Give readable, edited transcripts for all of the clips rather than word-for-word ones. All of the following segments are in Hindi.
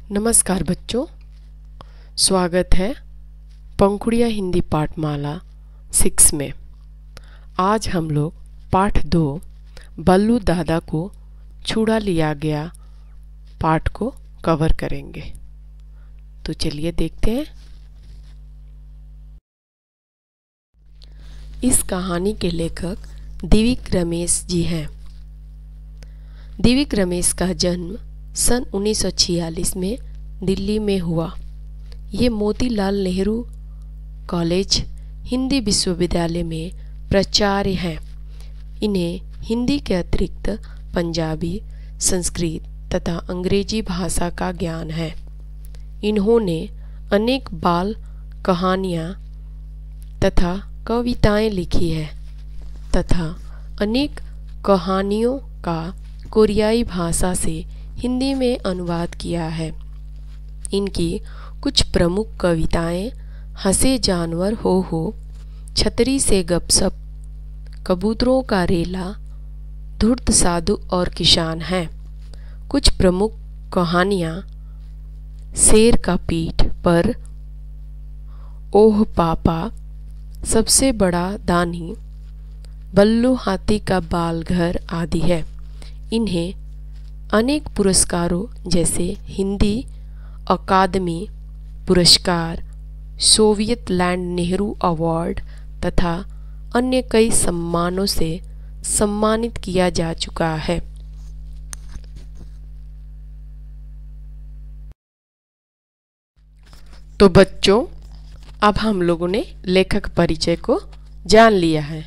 नमस्कार बच्चों, स्वागत है पंखुड़िया हिंदी पाठमाला 6 में। आज हम लोग पाठ 2 बल्लू दादा को छुड़ा लिया गया पाठ को कवर करेंगे। तो चलिए देखते हैं। इस कहानी के लेखक दिव्यक रमेश जी हैं। दिव्यक रमेश का जन्म सन 1946 में दिल्ली में हुआ। ये मोतीलाल नेहरू कॉलेज हिंदी विश्वविद्यालय में प्राचार्य हैं। इन्हें हिंदी के अतिरिक्त पंजाबी, संस्कृत तथा अंग्रेजी भाषा का ज्ञान है। इन्होंने अनेक बाल कहानियाँ तथा कविताएं लिखी है तथा अनेक कहानियों का कोरियाई भाषा से हिंदी में अनुवाद किया है। इनकी कुछ प्रमुख कविताएं हंसे जानवर हो, छतरी से गपसप, कबूतरों का रेला, धूर्त साधु और किसान हैं। कुछ प्रमुख कहानियां शेर का पीठ पर, ओह पापा, सबसे बड़ा दानी, बल्लू हाथी का बाल घर आदि है। इन्हें अनेक पुरस्कारों जैसे हिंदी अकादमी पुरस्कार, सोवियत लैंड नेहरू अवार्ड तथा अन्य कई सम्मानों से सम्मानित किया जा चुका है। तो बच्चों, अब हम लोगों ने लेखक परिचय को जान लिया है।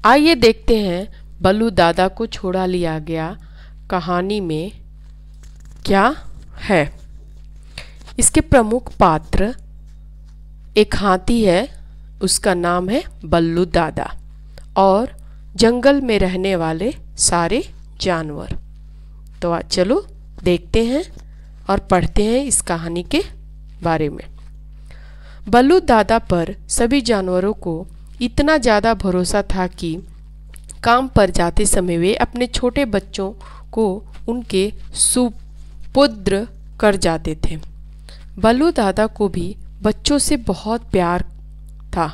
आइए देखते हैं बल्लू दादा को छोड़ा लिया गया कहानी में क्या है। इसके प्रमुख पात्र एक हाथी है, उसका नाम है बल्लू दादा, और जंगल में रहने वाले सारे जानवर। तो आज चलो देखते हैं और पढ़ते हैं इस कहानी के बारे में। बल्लू दादा पर सभी जानवरों को इतना ज़्यादा भरोसा था कि काम पर जाते समय वे अपने छोटे बच्चों को उनके सुपुत्र कर जाते थे। बल्लू दादा को भी बच्चों से बहुत प्यार था।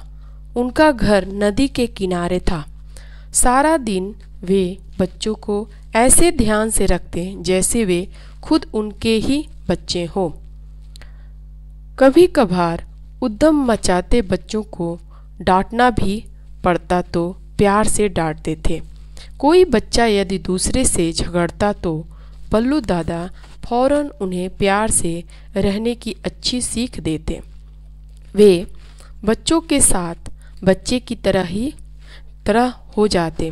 उनका घर नदी के किनारे था। सारा दिन वे बच्चों को ऐसे ध्यान से रखते जैसे वे खुद उनके ही बच्चे हों। कभी कभार उद्यम मचाते बच्चों को डांटना भी पड़ता तो प्यार से डांटते थे। कोई बच्चा यदि दूसरे से झगड़ता तो बल्लू दादा फौरन उन्हें प्यार से रहने की अच्छी सीख देते। वे बच्चों के साथ बच्चे की तरह हो जाते।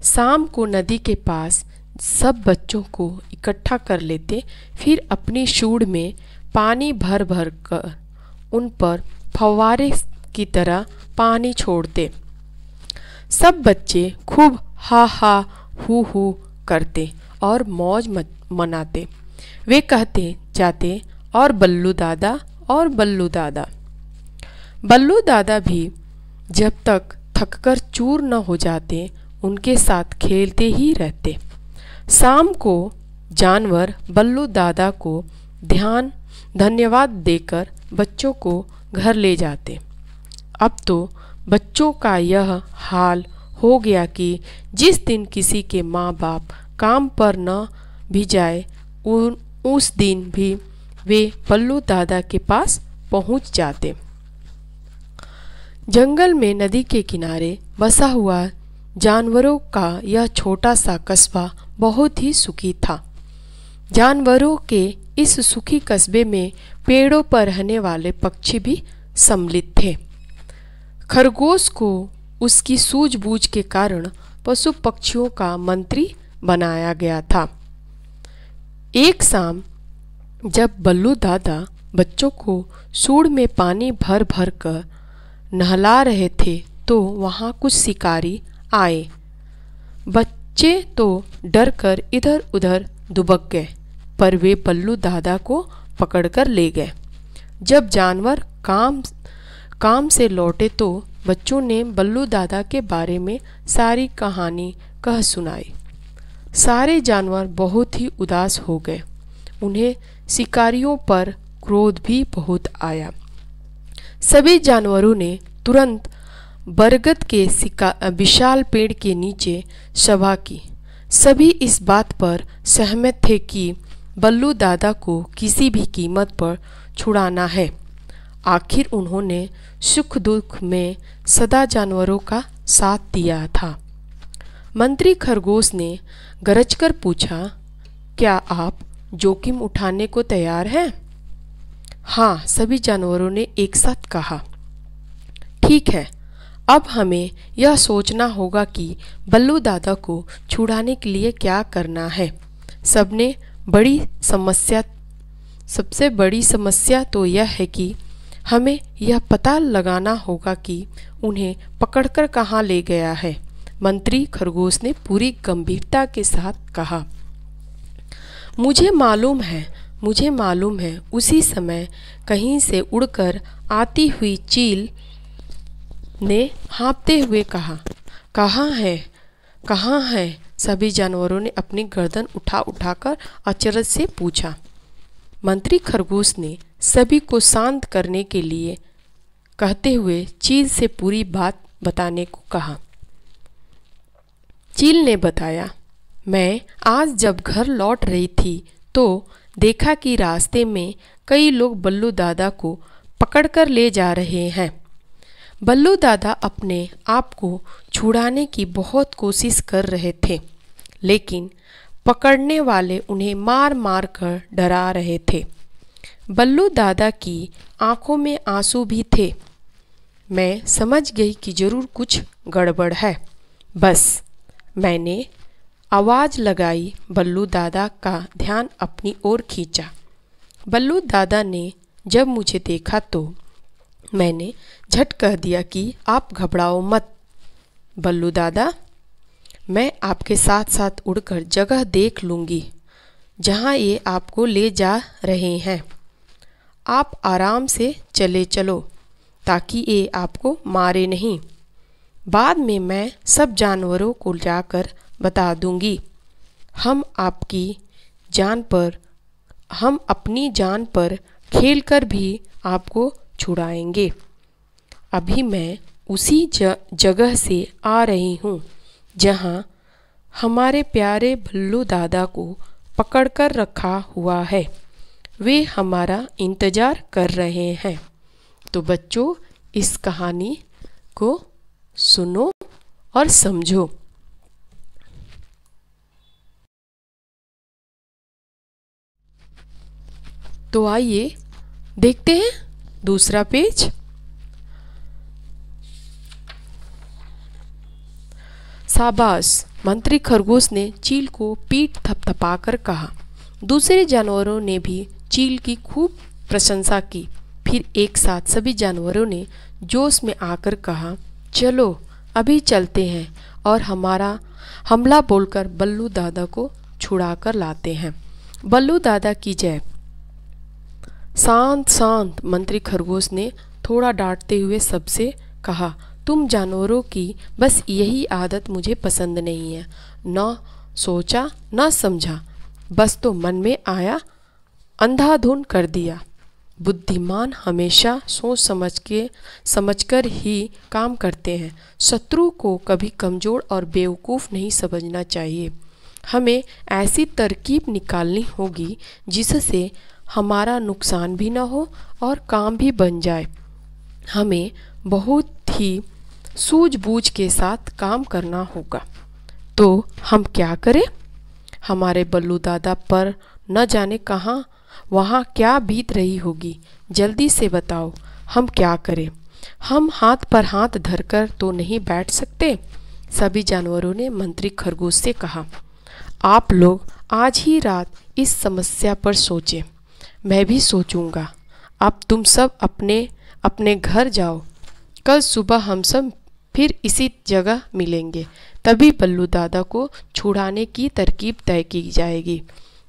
शाम को नदी के पास सब बच्चों को इकट्ठा कर लेते, फिर अपनी सूंड में पानी भर भर कर उन पर फव्वारे की तरह पानी छोड़ते। सब बच्चे खूब हा हा हू करते और मौज मनाते। वे कहते जाते, और बल्लू दादा, और बल्लू दादा। बल्लू दादा भी जब तक थककर चूर न हो जाते उनके साथ खेलते ही रहते। शाम को जानवर बल्लू दादा को धन्यवाद देकर बच्चों को घर ले जाते। अब तो बच्चों का यह हाल हो गया कि जिस दिन किसी के माँ बाप काम पर न भी जाए उस दिन भी वे बल्लू दादा के पास पहुँच जाते। जंगल में नदी के किनारे बसा हुआ जानवरों का यह छोटा सा कस्बा बहुत ही सुखी था। जानवरों के इस सुखी कस्बे में पेड़ों पर रहने वाले पक्षी भी सम्मिलित थे। खरगोश को उसकी सूझबूझ के कारण पशु पक्षियों का मंत्री बनाया गया था। एक शाम जब बल्लू दादा बच्चों को सूंड में पानी भर भर कर नहला रहे थे तो वहाँ कुछ शिकारी आए। बच्चे तो डर कर इधर उधर दुबक गए, पर वे बल्लू दादा को पकड़कर ले गए। जब जानवर काम से लौटे तो बच्चों ने बल्लू दादा के बारे में सारी कहानी कह सुनाई। सारे जानवर बहुत ही उदास हो गए। उन्हें शिकारियों पर क्रोध भी बहुत आया। सभी जानवरों ने तुरंत बरगद के विशाल पेड़ के नीचे सभा की। सभी इस बात पर सहमत थे कि बल्लू दादा को किसी भी कीमत पर छुड़ाना है। आखिर उन्होंने सुख दुख में सदा जानवरों का साथ दिया था। मंत्री खरगोश ने गरजकर पूछा, क्या आप जोखिम उठाने को तैयार हैं? हाँ, सभी जानवरों ने एक साथ कहा। ठीक है, अब हमें यह सोचना होगा कि बल्लू दादा को छुड़ाने के लिए क्या करना है। सबसे बड़ी समस्या तो यह है कि हमें यह पता लगाना होगा कि उन्हें पकड़कर कहाँ ले गया है। मंत्री खरगोश ने पूरी गंभीरता के साथ कहा। मुझे मालूम है। उसी समय कहीं से उड़कर आती हुई चील ने हाँफते हुए कहा। कहाँ है? सभी जानवरों ने अपनी गर्दन उठाकर अचरज से पूछा। मंत्री खरगोश ने सभी को शांत करने के लिए कहते हुए चील से पूरी बात बताने को कहा। चील ने बताया, मैं आज जब घर लौट रही थी तो देखा कि रास्ते में कई लोग बल्लू दादा को पकड़कर ले जा रहे हैं। बल्लू दादा अपने आप को छुड़ाने की बहुत कोशिश कर रहे थे, लेकिन पकड़ने वाले उन्हें मार मार कर डरा रहे थे। बल्लू दादा की आंखों में आंसू भी थे। मैं समझ गई कि जरूर कुछ गड़बड़ है। बस मैंने आवाज़ लगाई। बल्लू दादा का ध्यान अपनी ओर खींचा। बल्लू दादा ने जब मुझे देखा तो मैंने झट कह दिया कि आप घबराओ मत बल्लू दादा, मैं आपके साथ साथ उड़कर जगह देख लूँगी जहाँ ये आपको ले जा रहे हैं। आप आराम से चलो ताकि ये आपको मारे नहीं। बाद में मैं सब जानवरों को जाकर बता दूंगी। हम अपनी जान पर खेलकर भी आपको छुड़ाएंगे। अभी मैं उसी जगह से आ रही हूँ जहाँ हमारे प्यारे बल्लू दादा को पकड़कर रखा हुआ है। वे हमारा इंतज़ार कर रहे हैं। तो बच्चों, इस कहानी को सुनो और समझो। तो आइए देखते हैं दूसरा पेज। शाबाश, मंत्री खरगोश ने चील को पीठ थपथपाकर कहा। दूसरे जानवरों ने भी चील की खूब प्रशंसा की। फिर एक साथ सभी जानवरों ने जोश में आकर कहा, चलो अभी चलते हैं और हमारा हमला बोलकर बल्लू दादा को छुड़ा कर लाते हैं। बल्लू दादा की जय। शांत शांत, मंत्री खरगोश ने थोड़ा डांटते हुए सबसे कहा। तुम जानवरों की बस यही आदत मुझे पसंद नहीं है। न सोचा न समझा, बस तो मन में आया अंधाधुन कर दिया। बुद्धिमान हमेशा सोच समझकर ही काम करते हैं। शत्रु को कभी कमज़ोर और बेवकूफ़ नहीं समझना चाहिए। हमें ऐसी तरकीब निकालनी होगी जिससे हमारा नुकसान भी ना हो और काम भी बन जाए। हमें बहुत ही सूझबूझ के साथ काम करना होगा। तो हम क्या करें? हमारे बल्लू दादा पर न जाने कहाँ वहाँ क्या बीत रही होगी। जल्दी से बताओ, हम क्या करें? हम हाथ पर हाथ धरकर तो नहीं बैठ सकते। सभी जानवरों ने मंत्री खरगोश से कहा। आप लोग आज ही रात इस समस्या पर सोचें। मैं भी सोचूंगा। अब तुम सब अपने अपने घर जाओ। कल सुबह हम सब फिर इसी जगह मिलेंगे। तभी बल्लू दादा को छुड़ाने की तरकीब तय की जाएगी।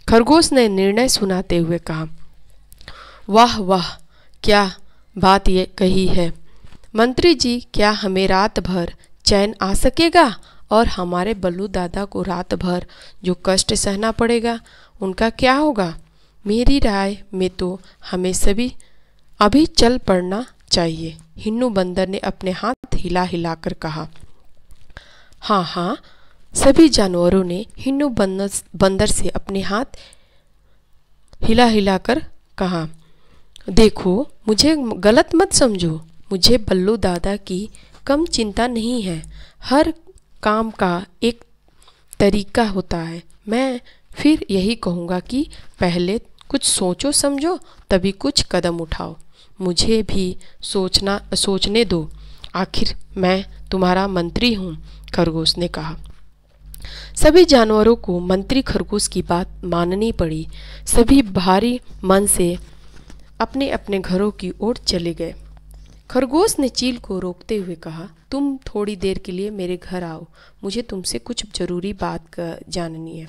खरगोश ने निर्णय सुनाते हुए कहा। वाह वाह, क्या बात ये कही है मंत्री जी। क्या हमें रात भर चैन आ सकेगा? और हमारे बल्लू दादा को रात भर जो कष्ट सहना पड़ेगा उनका क्या होगा? मेरी राय में तो हमें सभी अभी चल पड़ना चाहिए। हिन्नू बंदर ने अपने हाथ हिला हिलाकर कहा। हाँ हाँ, सभी जानवरों ने हिन्नू बंदर से अपने हाथ हिला हिलाकर कहा। देखो, मुझे गलत मत समझो, मुझे बल्लू दादा की कम चिंता नहीं है। हर काम का एक तरीका होता है। मैं फिर यही कहूँगा कि पहले कुछ सोचो समझो, तभी कुछ कदम उठाओ। मुझे भी सोचने दो, आखिर मैं तुम्हारा मंत्री हूँ, खरगोश ने कहा। सभी जानवरों को मंत्री खरगोश की बात माननी पड़ी। सभी भारी मन से अपने अपने घरों की ओर चले गए। खरगोश ने चील को रोकते हुए कहा, तुम थोड़ी देर के लिए मेरे घर आओ, मुझे तुमसे कुछ जरूरी बात जाननी है।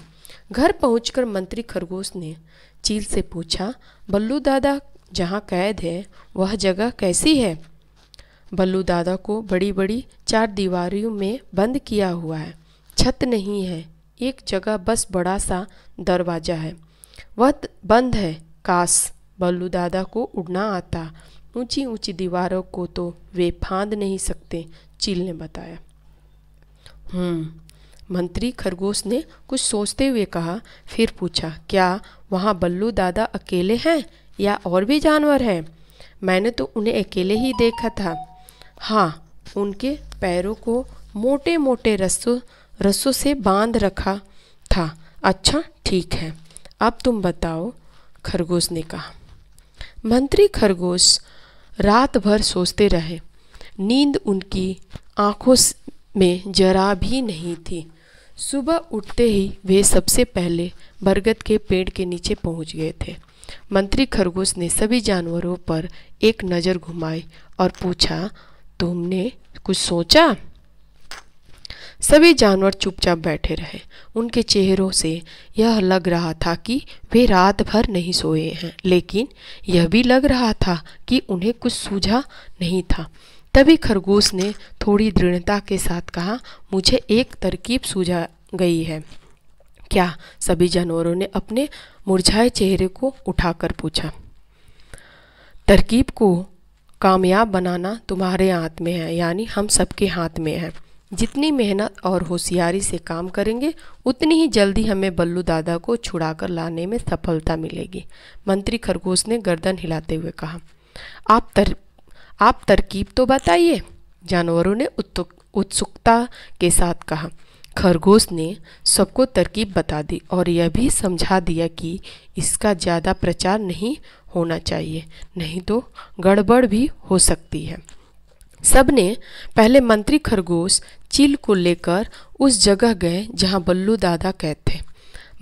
घर पहुंचकर मंत्री खरगोश ने चील से पूछा, बल्लू दादा जहाँ कैद है वह जगह कैसी है? बल्लू दादा को बड़ी बड़ी 4 दीवारों में बंद किया हुआ है। छत नहीं है, एक जगह बस बड़ा सा दरवाज़ा है, वह बंद है। काश बल्लू दादा को उड़ना आता, ऊंची ऊंची दीवारों को तो वे फांद नहीं सकते, चील ने बताया। मंत्री खरगोश ने कुछ सोचते हुए कहा, फिर पूछा, क्या वहाँ बल्लू दादा अकेले हैं या और भी जानवर हैं? मैंने तो उन्हें अकेले ही देखा था। हाँ, उनके पैरों को मोटे मोटे रस्सों से बांध रखा था। अच्छा ठीक है, अब तुम बताओ, खरगोश ने कहा। मंत्री खरगोश रात भर सोचते रहे। नींद उनकी आंखों में जरा भी नहीं थी। सुबह उठते ही वे सबसे पहले बरगद के पेड़ के नीचे पहुंच गए थे। मंत्री खरगोश ने सभी जानवरों पर एक नज़र घुमाई और पूछा, तुमने कुछ सोचा? सभी जानवर चुपचाप बैठे रहे। उनके चेहरों से यह लग रहा था कि वे रात भर नहीं सोए हैं, लेकिन यह भी लग रहा था कि उन्हें कुछ सूझा नहीं था। तभी खरगोश ने थोड़ी दृढ़ता के साथ कहा, मुझे एक तरकीब सूझा गई है। क्या? सभी जानवरों ने अपने मुरझाए चेहरे को उठाकर पूछा। तरकीब को कामयाब बनाना तुम्हारे हाथ में है, यानी हम सबके हाथ में है। जितनी मेहनत और होशियारी से काम करेंगे, उतनी ही जल्दी हमें बल्लू दादा को छुड़ाकर लाने में सफलता मिलेगी। मंत्री खरगोश ने गर्दन हिलाते हुए कहा। आप तरकीब तो बताइए, जानवरों ने उत्सुकता के साथ कहा। खरगोश ने सबको तरकीब बता दी और यह भी समझा दिया कि इसका ज़्यादा प्रचार नहीं होना चाहिए, नहीं तो गड़बड़ भी हो सकती है। सबने पहले मंत्री खरगोश चील को लेकर उस जगह गए जहां बल्लू दादा कैद थे।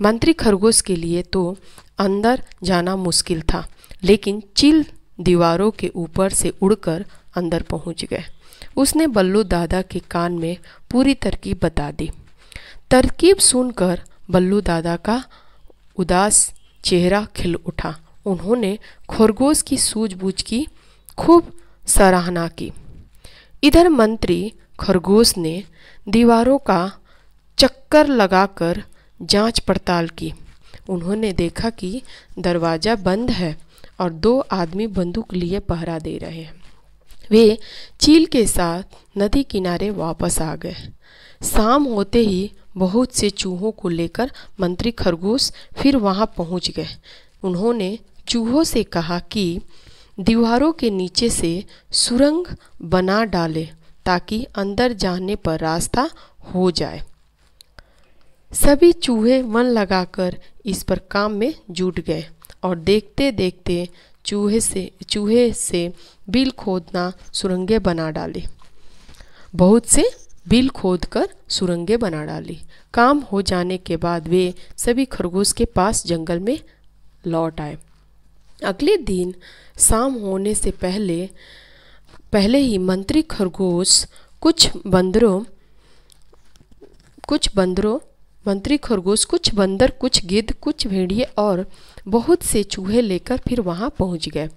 मंत्री खरगोश के लिए तो अंदर जाना मुश्किल था, लेकिन चील दीवारों के ऊपर से उड़कर अंदर पहुंच गए। उसने बल्लू दादा के कान में पूरी तरकीब बता दी। तरकीब सुनकर बल्लू दादा का उदास चेहरा खिल उठा। उन्होंने खरगोश की सूझबूझ की खूब सराहना की। इधर मंत्री खरगोश ने दीवारों का चक्कर लगाकर जांच पड़ताल की। उन्होंने देखा कि दरवाज़ा बंद है और 2 आदमी बंदूक लिए पहरा दे रहे हैं। वे चील के साथ नदी किनारे वापस आ गए। शाम होते ही बहुत से चूहों को लेकर मंत्री खरगोश फिर वहां पहुंच गए। उन्होंने चूहों से कहा कि दीवारों के नीचे से सुरंग बना डाले ताकि अंदर जाने पर रास्ता हो जाए। सभी चूहे मन लगाकर इस पर काम में जुट गए और देखते देखते चूहे से बिल खोदना सुरंगें बना डाली। बहुत से बिल खोदकर सुरंगें बना डाली। काम हो जाने के बाद वे सभी खरगोश के पास जंगल में लौट आए। अगले दिन शाम होने से पहले ही मंत्री खरगोश कुछ बंदर, कुछ गिद्ध, कुछ भेड़िए और बहुत से चूहे लेकर फिर वहां पहुंच गए।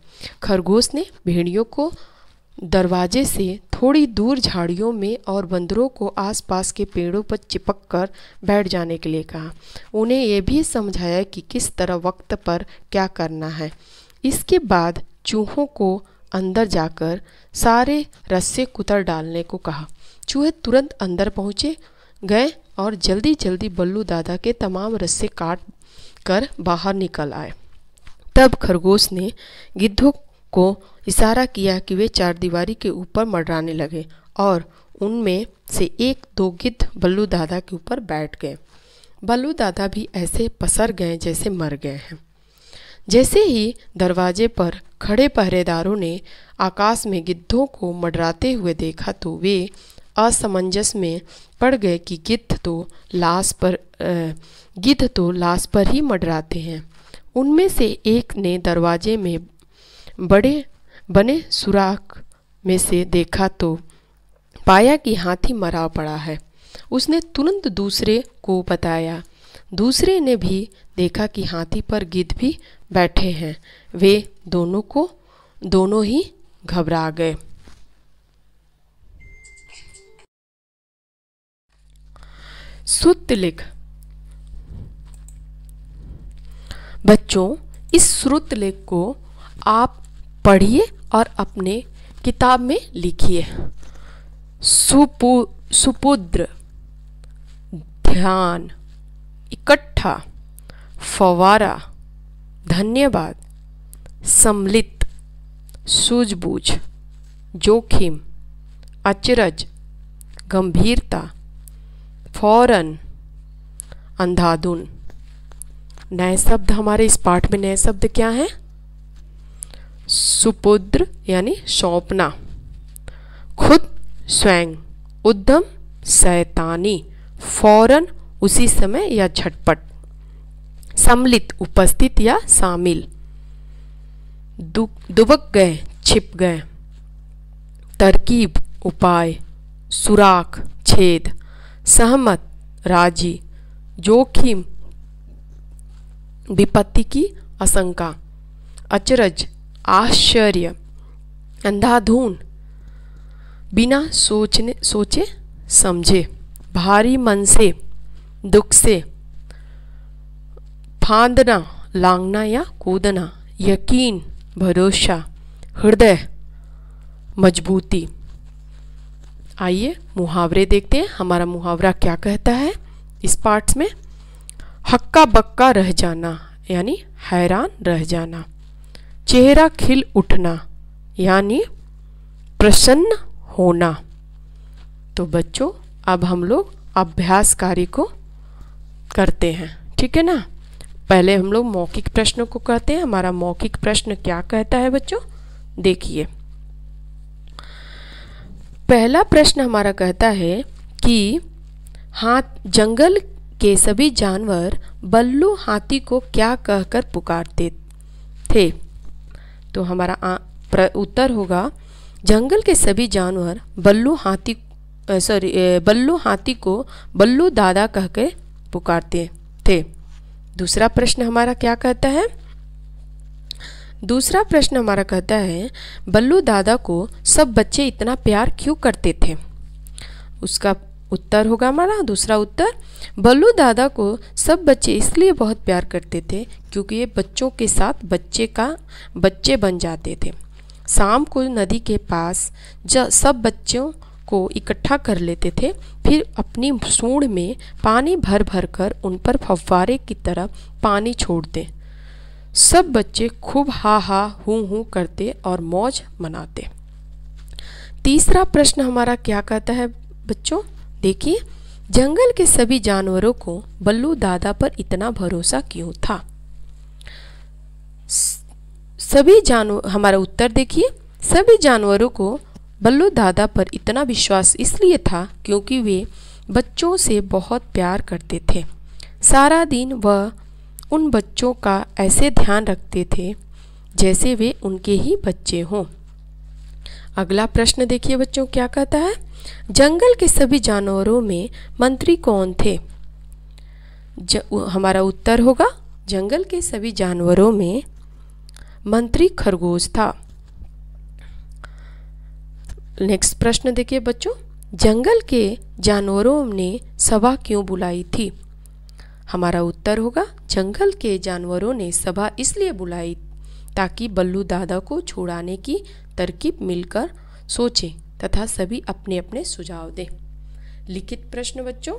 खरगोश ने भेड़ियों को दरवाजे से थोड़ी दूर झाड़ियों में और बंदरों को आसपास के पेड़ों पर चिपक कर बैठ जाने के लिए कहा। उन्हें यह भी समझाया कि किस तरह वक्त पर क्या करना है। इसके बाद चूहों को अंदर जाकर सारे रस्से कुतर डालने को कहा। चूहे तुरंत अंदर पहुँचे गए और जल्दी जल्दी बल्लू दादा के तमाम रस्से काट कर बाहर निकल आए। तब खरगोश ने गिद्धों को इशारा किया कि वे चारदीवारी के ऊपर मंडराने लगे और उनमें से एक दो गिद्ध बल्लू दादा के ऊपर बैठ गए। बल्लू दादा भी ऐसे पसर गए जैसे मर गए हैं। जैसे ही दरवाजे पर खड़े पहरेदारों ने आकाश में गिद्धों को मंडराते हुए देखा तो वे असमंजस में पड़ गए कि गिद्ध तो लाश पर ही मंडराते हैं। उनमें से एक ने दरवाजे में बने सुराख में से देखा तो पाया कि हाथी मरा पड़ा है। उसने तुरंत दूसरे को बताया। दूसरे ने भी देखा कि हाथी पर गिद्ध भी बैठे हैं। वे दोनों ही घबरा गए। श्रुतलेख। बच्चों, इस श्रुतलेख को आप पढ़िए और अपने किताब में लिखिए। सुपुत्र, ध्यान, इकट्ठा, फवारा, धन्यवाद, सम्मिलित, सूझबूझ, जोखिम, अचरज, गंभीरता, फौरन, अंधाधुन। नए शब्द हमारे इस पाठ में नए शब्द क्या हैं? सुपुत्र यानी सौंपना, खुद स्वयं, उद्यम शैतानी, फौरन उसी समय या झटपट, सम्मिलित उपस्थित या शामिल, दुबक गए छिप गए, तरकीब उपाय, सुराख छेद, सहमत राजी, जोखिम विपत्ति की आशंका, अचरज आश्चर्य, अंधाधुन बिना सोचे समझे, भारी मन से दुख से, फांदना लांगना या कूदना, यकीन भरोसा, हृदय मजबूती। आइए मुहावरे देखते हैं। हमारा मुहावरा क्या कहता है इस पाठ में? हक्का बक्का रह जाना यानी हैरान रह जाना, चेहरा खिल उठना यानी प्रसन्न होना। तो बच्चों, अब हम लोग अभ्यास कार्य को करते हैं, ठीक है ना। पहले हम लोग मौखिक प्रश्नों को कहते हैं। हमारा मौखिक प्रश्न क्या कहता है बच्चों? देखिए, पहला प्रश्न हमारा कहता है कि जंगल के सभी जानवर बल्लू हाथी को क्या कहकर पुकारते थे? तो हमारा उत्तर होगा, जंगल के सभी जानवर बल्लू हाथी को बल्लू दादा कहकर पुकारते थे। दूसरा प्रश्न हमारा क्या कहता है? दूसरा प्रश्न हमारा कहता है, बल्लू दादा को सब बच्चे इतना प्यार क्यों करते थे? उसका उत्तर होगा हमारा दूसरा उत्तर, बल्लू दादा को सब बच्चे इसलिए बहुत प्यार करते थे क्योंकि ये बच्चों के साथ बच्चे बन जाते थे। शाम को नदी के पास सब बच्चों को इकट्ठा कर लेते थे, फिर अपनी सूंड में पानी भर भर कर उन पर फव्वारे की तरह पानी छोड़ते। सब बच्चे खूब हा हा हूँ हूँ करते और मौज मनाते। तीसरा प्रश्न हमारा क्या कहता है बच्चों? देखिए, जंगल के सभी जानवरों को बल्लू दादा पर इतना भरोसा क्यों था? हमारा उत्तर देखिए, सभी जानवरों को बल्लू दादा पर इतना विश्वास इसलिए था क्योंकि वे बच्चों से बहुत प्यार करते थे। सारा दिन वह उन बच्चों का ऐसे ध्यान रखते थे जैसे वे उनके ही बच्चे हों। अगला प्रश्न देखिए बच्चों, क्या कहता है? जंगल के सभी जानवरों में मंत्री कौन थे? हमारा उत्तर होगा, जंगल के सभी जानवरों में मंत्री खरगोश था। नेक्स्ट प्रश्न देखिए बच्चों, जंगल के जानवरों ने सभा क्यों बुलाई थी? हमारा उत्तर होगा जंगल के जानवरों ने सभा इसलिए बुलाई ताकि बल्लू दादा को छुड़ाने की तरकीब मिलकर सोचें तथा सभी अपने अपने सुझाव दें। लिखित प्रश्न बच्चों,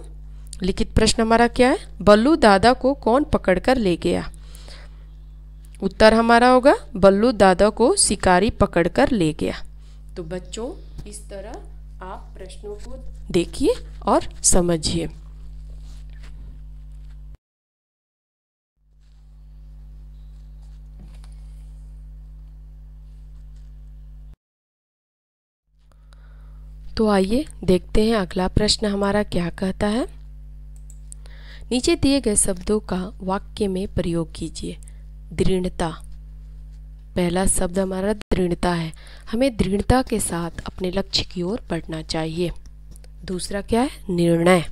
लिखित प्रश्न हमारा क्या है? बल्लू दादा को कौन पकड़कर ले गया? उत्तर हमारा होगा बल्लू दादा को शिकारी पकड़कर ले गया। तो बच्चों इस तरह आप प्रश्नों को देखिए और समझिए। तो आइए देखते हैं अगला प्रश्न हमारा क्या कहता है। नीचे दिए गए शब्दों का वाक्य में प्रयोग कीजिए। दृढ़ता, पहला शब्द हमारा दृढ़ता है। हमें दृढ़ता के साथ अपने लक्ष्य की ओर बढ़ना चाहिए। दूसरा क्या है? निर्णय,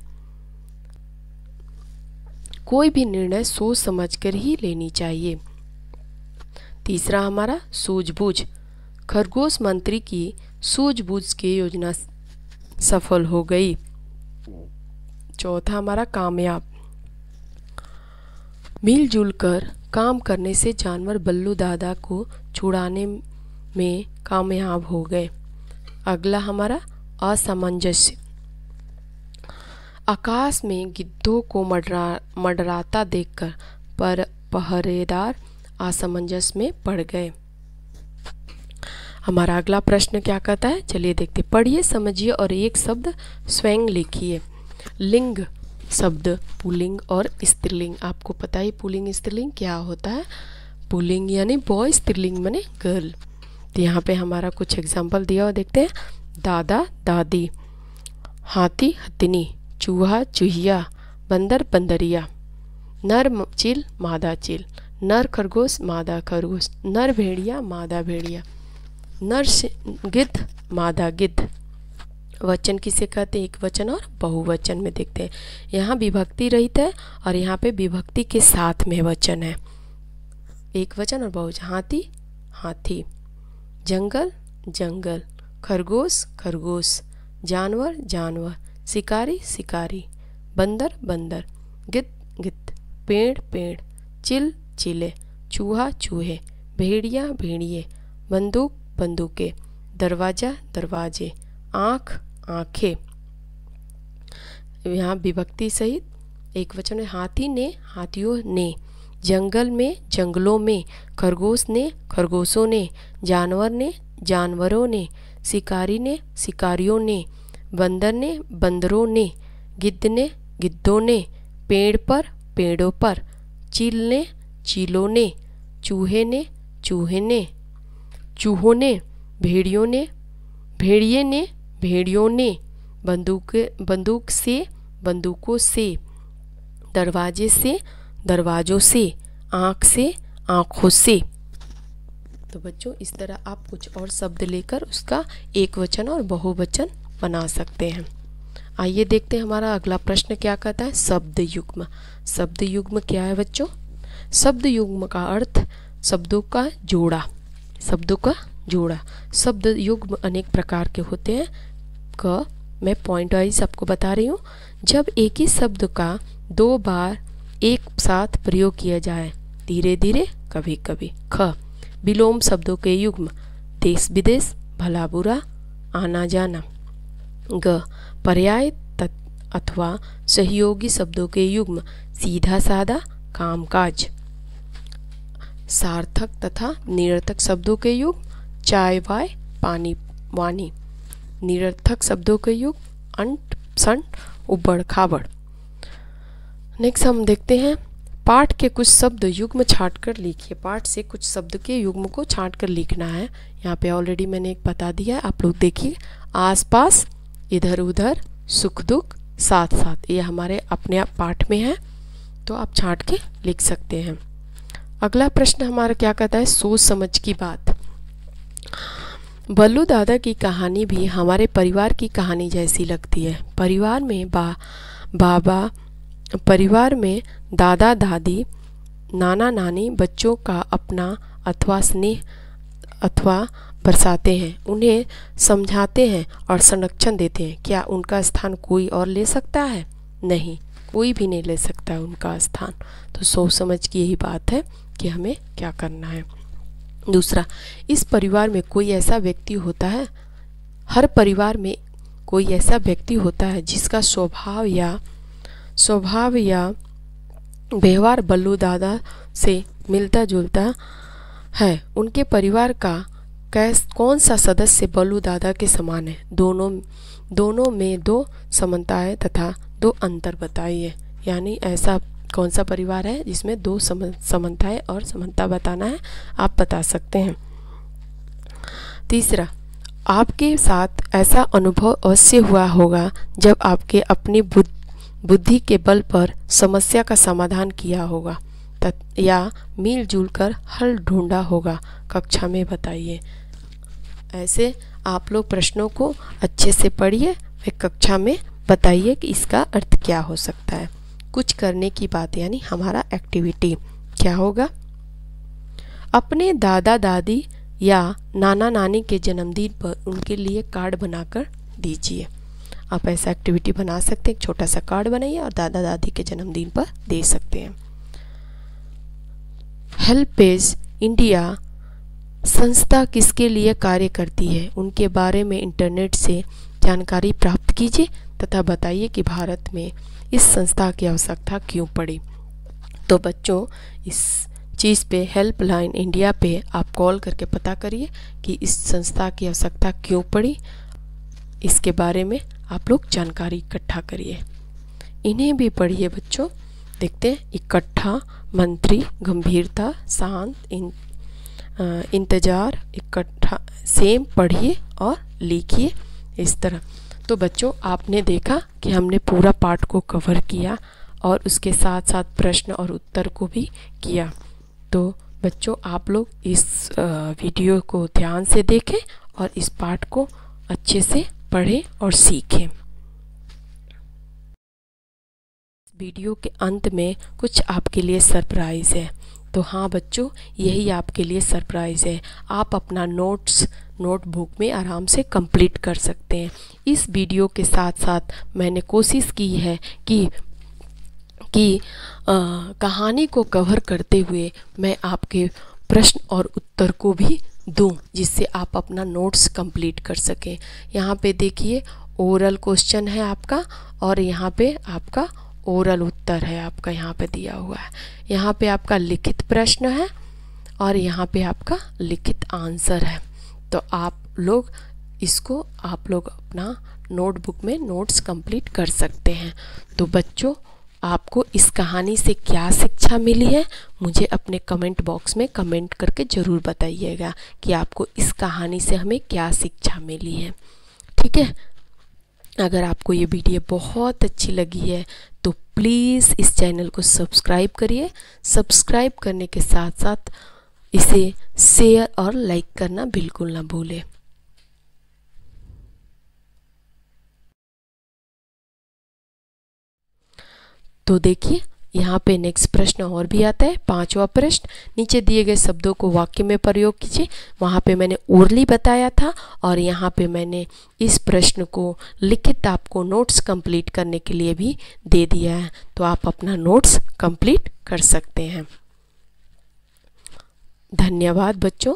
कोई भी निर्णय सोच समझकर ही लेनी चाहिए। तीसरा हमारा सूझबूझ, खरगोश मंत्री की सूझबूझ की योजना सफल हो गई। चौथा हमारा कामयाब, मिलजुल कर काम करने से जानवर बल्लू दादा को छुड़ाने में कामयाब हो गए। अगला हमारा असामंजस्य, आकाश में गिद्धों को मंडराता देखकर पहरेदार असमंजस में पड़ गए। हमारा अगला प्रश्न क्या कहता है? चलिए देखते, पढ़िए समझिए और एक शब्द स्वयं लिखिए। लिंग शब्द पुल्लिंग और स्त्रीलिंग, आपको पता ही पुल्लिंग स्त्रीलिंग क्या होता है। पुल्लिंग यानी बॉय, स्त्रीलिंग माने गर्ल। तो यहाँ पे हमारा कुछ एग्जाम्पल दिया हुआ देखते हैं। दादा दादी, हाथी हथिनी, चूहा चूहिया, बंदर बंदरिया, नर चील मादा चील, नर खरगोश मादा खरगोश, नर भेड़िया मादा भेड़िया, नर गिद्ध मादा गिद्ध। वचन किसे कहते हैं? एक वचन और बहुवचन में देखते हैं। यहाँ विभक्ति रहित है और यहाँ पे विभक्ति के साथ में वचन है। एक वचन और बहुवचन। हाथी हाथी, जंगल जंगल, खरगोश खरगोश, जानवर जानवर, शिकारी शिकारी, बंदर बंदर, गिद्ध गिद्ध, पेड़ पेड़, चिल चिले, चूहा चूहे, भेड़िया भेड़िए, बंदूक बंदूकें, दरवाजा दरवाजे, आँख आँखें। यहाँ विभक्ति सहित एक वचन है। हाथी ने हाथियों ने, जंगल में जंगलों में, खरगोश ने खरगोशों ने, जानवर ने जानवरों ने, शिकारी ने शिकारियों ने, बंदर ने बंदरों ने, गिद्ध ने गिद्धों ने, पेड़ पर पेड़ों पर, चील ने चीलों ने, चूहे ने चूहे ने चूहों ने, भेड़ियों ने भेड़िए ने भेड़ियों ने, बंदूक से बंदूकों से, दरवाजे से दरवाजों से, आँख से आँखों से। तो बच्चों इस तरह आप कुछ और शब्द लेकर उसका एक वचन और बहुवचन बना सकते हैं। आइए देखते हैं हमारा अगला प्रश्न क्या कहता है। शब्द युग्म, शब्द युग्म क्या है बच्चों? शब्द युग्म का अर्थ शब्दों का जोड़ा, शब्दों का जोड़ा। शब्द युग्म अनेक प्रकार के होते हैं। मैं पॉइंट वाइज आपको बता रही हूँ। जब एक ही शब्द का दो बार एक साथ प्रयोग किया जाए, धीरे धीरे कभी कभी। ख, विलोम शब्दों के युग्म, देश विदेश, भला बुरा, आना जाना। ग, पर्याय अथवा सहयोगी शब्दों के युग्म, सीधा साधा, कामकाज। सार्थक तथा निरर्थक शब्दों के युग्म, चाय वाय, पानी वानी। निरर्थक शब्दों के युग, अंट संट, उबड़ खाबड़। नेक्स्ट हम देखते हैं पाठ के कुछ शब्द युग्म छाट कर लिखिए। पाठ से कुछ शब्द के युग्म को छाट कर लिखना है। यहाँ पे ऑलरेडी मैंने एक बता दिया है, आप लोग देखिए। आसपास, इधर उधर, सुख दुख, साथ साथ, ये हमारे अपने आप पाठ में है, तो आप छाट के लिख सकते हैं। अगला प्रश्न हमारा क्या कहता है? सोच समझ की बात। बल्लू दादा की कहानी भी हमारे परिवार की कहानी जैसी लगती है। परिवार में दादा दादी, नाना नानी बच्चों का अपना अथवा अथवा बरसाते हैं, उन्हें समझाते हैं और संरक्षण देते हैं। क्या उनका स्थान कोई और ले सकता है? नहीं, कोई भी नहीं ले सकता है उनका स्थान। तो सोच समझ की यही बात है कि हमें क्या करना है। दूसरा, इस परिवार में कोई ऐसा व्यक्ति होता है, हर परिवार में कोई ऐसा व्यक्ति होता है जिसका स्वभाव या व्यवहार बल्लू दादा से मिलता जुलता है। उनके परिवार का कौन सा सदस्य बल्लू दादा के समान है? दोनों में 2 समानताएं तथा 2 अंतर बताइए। यानी ऐसा कौन सा परिवार है जिसमें 2 समानताएं और समानता बताना है, आप बता सकते हैं। तीसरा, आपके साथ ऐसा अनुभव अवश्य हुआ होगा जब आपके अपनी बुद्धि के बल पर समस्या का समाधान किया होगा या मिलजुल कर हल ढूंढा होगा। कक्षा में बताइए। ऐसे आप लोग प्रश्नों को अच्छे से पढ़िए, फिर कक्षा में बताइए कि इसका अर्थ क्या हो सकता है। कुछ करने की बात यानी हमारा एक्टिविटी क्या होगा? अपने दादा दादी या नाना नानी के जन्मदिन पर उनके लिए कार्ड बनाकर दीजिए। आप ऐसा एक्टिविटी बना सकते हैं, एक छोटा सा कार्ड बनाइए और दादा दादी के जन्मदिन पर दे सकते हैं। हेल्पेज इंडिया संस्था किसके लिए कार्य करती है? उनके बारे में इंटरनेट से जानकारी प्राप्त कीजिए तथा बताइए कि भारत में इस संस्था की आवश्यकता क्यों पड़ी। तो बच्चों, इस चीज़ पे हेल्पलाइन इंडिया पे आप कॉल करके पता करिए कि इस संस्था की आवश्यकता क्यों पड़ी। इसके बारे में आप लोग जानकारी इकट्ठा करिए। इन्हें भी पढ़िए बच्चों। देखते हैं, इकट्ठा, मंत्री, गंभीरता, शांत, इंतजार, इकट्ठा, सेम पढ़िए और लिखिए इस तरह। तो बच्चों, आपने देखा कि हमने पूरा पाठ को कवर किया और उसके साथ साथ प्रश्न और उत्तर को भी किया। तो बच्चों, आप लोग इस वीडियो को ध्यान से देखें और इस पाठ को अच्छे से पढ़ें और सीखें। वीडियो के अंत में कुछ आपके लिए सरप्राइज़ है। तो हाँ बच्चों, यही आपके लिए सरप्राइज़ है। आप अपना नोटबुक में आराम से कंप्लीट कर सकते हैं। इस वीडियो के साथ साथ मैंने कोशिश की है कि कहानी को कवर करते हुए मैं आपके प्रश्न और उत्तर को भी दूं, जिससे आप अपना नोट्स कंप्लीट कर सकें। यहाँ पे देखिए, ओरल क्वेश्चन है आपका और यहाँ पे आपका ओरल उत्तर है आपका, यहाँ पे दिया हुआ है। यहाँ पे आपका लिखित प्रश्न है और यहाँ पे आपका लिखित आंसर है। तो आप लोग अपना नोटबुक में नोट्स कंप्लीट कर सकते हैं। तो बच्चों, आपको इस कहानी से क्या शिक्षा मिली है, मुझे अपने कमेंट बॉक्स में कमेंट करके ज़रूर बताइएगा कि आपको इस कहानी से हमें क्या शिक्षा मिली है। ठीक है। अगर आपको ये वीडियो बहुत अच्छी लगी है तो प्लीज़ इस चैनल को सब्सक्राइब करिए। सब्सक्राइब करने के साथ साथ इसे शेयर और लाइक करना बिल्कुल ना भूलें। तो देखिए, यहाँ पे नेक्स्ट प्रश्न और भी आता है, 5वां प्रश्न। नीचे दिए गए शब्दों को वाक्य में प्रयोग कीजिए। वहाँ पे मैंने ओरली बताया था और यहाँ पे मैंने इस प्रश्न को लिखित आपको नोट्स कंप्लीट करने के लिए भी दे दिया है। तो आप अपना नोट्स कंप्लीट कर सकते हैं। धन्यवाद बच्चों।